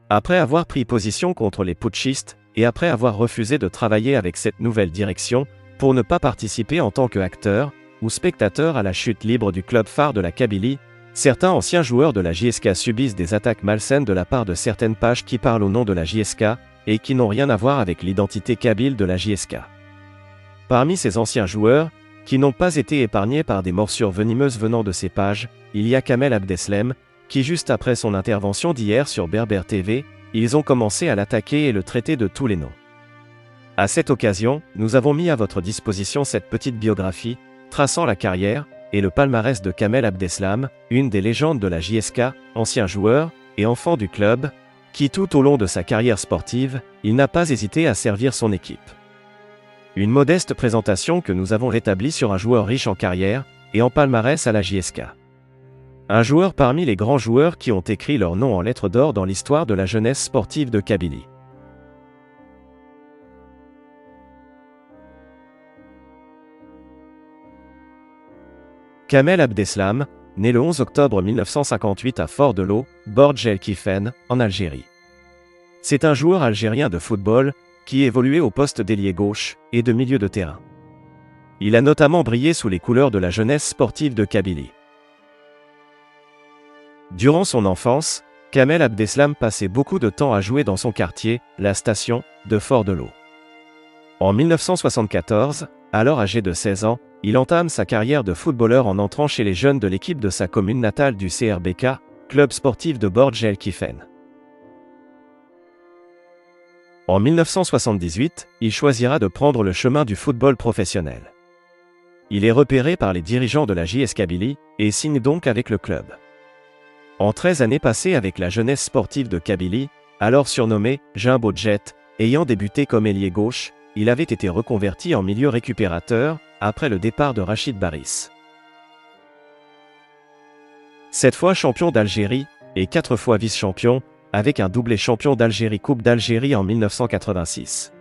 Après avoir pris position contre les putschistes, et après avoir refusé de travailler avec cette nouvelle direction, pour ne pas participer en tant qu'acteur ou spectateur à la chute libre du club phare de la Kabylie, certains anciens joueurs de la JSK subissent des attaques malsaines de la part de certaines pages qui parlent au nom de la JSK, et qui n'ont rien à voir avec l'identité kabyle de la JSK. Parmi ces anciens joueurs, qui n'ont pas été épargnés par des morsures venimeuses venant de ces pages, il y a Kamel Abdeslam, qui juste après son intervention d'hier sur Berber TV, ils ont commencé à l'attaquer et le traiter de tous les noms. À cette occasion, nous avons mis à votre disposition cette petite biographie, traçant la carrière et le palmarès de Kamel Abdeslam, une des légendes de la JSK, ancien joueur et enfant du club, qui tout au long de sa carrière sportive, il n'a pas hésité à servir son équipe. Une modeste présentation que nous avons rétablie sur un joueur riche en carrière et en palmarès à la JSK. Un joueur parmi les grands joueurs qui ont écrit leur nom en lettres d'or dans l'histoire de la jeunesse sportive de Kabylie. Kamel Abdeslam, né le 11 octobre 1958 à Fort-de-l'Eau, Bordj El Kifen, en Algérie. C'est un joueur algérien de football qui évoluait au poste d'ailier gauche et de milieu de terrain. Il a notamment brillé sous les couleurs de la jeunesse sportive de Kabylie. Durant son enfance, Kamel Abdeslam passait beaucoup de temps à jouer dans son quartier, la station, de Fort-de-l'Eau. En 1974, alors âgé de 16 ans, il entame sa carrière de footballeur en entrant chez les jeunes de l'équipe de sa commune natale du CRBK, club sportif de Bordj El Kifen. En 1978, il choisira de prendre le chemin du football professionnel. Il est repéré par les dirigeants de la JS Kabylie et signe donc avec le club. En 13 années passées avec la jeunesse sportive de Kabylie, alors surnommée Jumbo Jet, ayant débuté comme ailier gauche, il avait été reconverti en milieu récupérateur après le départ de Rachid Baris. 7 fois champion d'Algérie et 4 fois vice-champion, avec un doublé champion d'Algérie Coupe d'Algérie en 1986.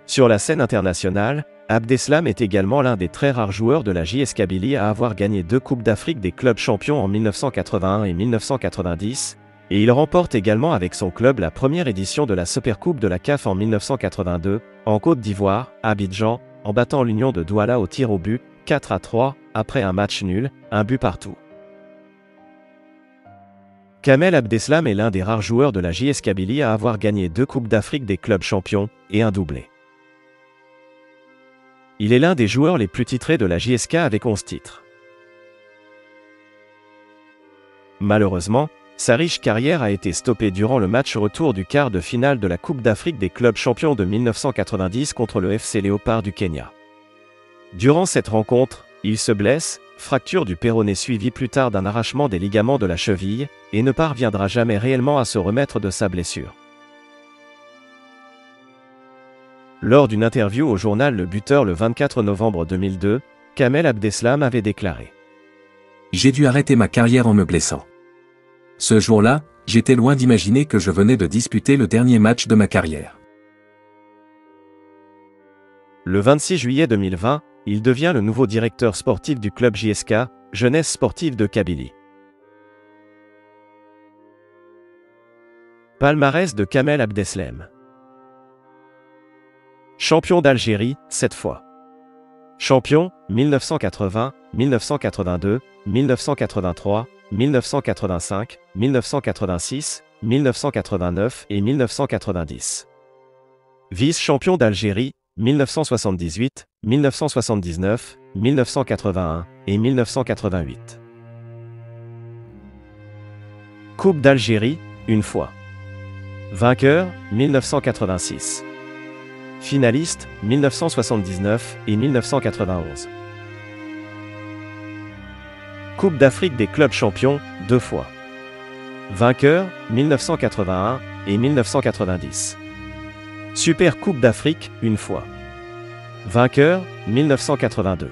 Sur la scène internationale, Abdeslam est également l'un des très rares joueurs de la JS Kabylie à avoir gagné 2 Coupes d'Afrique des clubs champions en 1981 et 1990, et il remporte également avec son club la première édition de la Supercoupe de la CAF en 1982, en Côte d'Ivoire, à Abidjan, en battant l'Union de Douala au tir au but, 4-3, après un match nul, un but partout. Kamel Abdeslam est l'un des rares joueurs de la JS Kabylie à avoir gagné 2 Coupes d'Afrique des clubs champions et un doublé. Il est l'un des joueurs les plus titrés de la JSK avec 11 titres. Malheureusement, sa riche carrière a été stoppée durant le match retour du quart de finale de la Coupe d'Afrique des clubs champions de 1990 contre le FC Léopard du Kenya. Durant cette rencontre, il se blesse, fracture du péroné suivie plus tard d'un arrachement des ligaments de la cheville, et ne parviendra jamais réellement à se remettre de sa blessure. Lors d'une interview au journal Le Buteur le 24 novembre 2002, Kamel Abdeslam avait déclaré : « J'ai dû arrêter ma carrière en me blessant. Ce jour-là, j'étais loin d'imaginer que je venais de disputer le dernier match de ma carrière. » Le 26 juillet 2020, il devient le nouveau directeur sportif du club JSK, jeunesse sportive de Kabylie. Palmarès de Kamel Abdeslam. Champion d'Algérie, 7 fois. Champion, 1980, 1982, 1983, 1985, 1986, 1989 et 1990. Vice-champion d'Algérie, 1978, 1979, 1981 et 1988. Coupe d'Algérie, une fois. Vainqueur, 1986. Finaliste, 1979 et 1991. Coupe d'Afrique des clubs champions, 2 fois. Vainqueur, 1981 et 1990. Super Coupe d'Afrique, une fois. Vainqueur, 1982.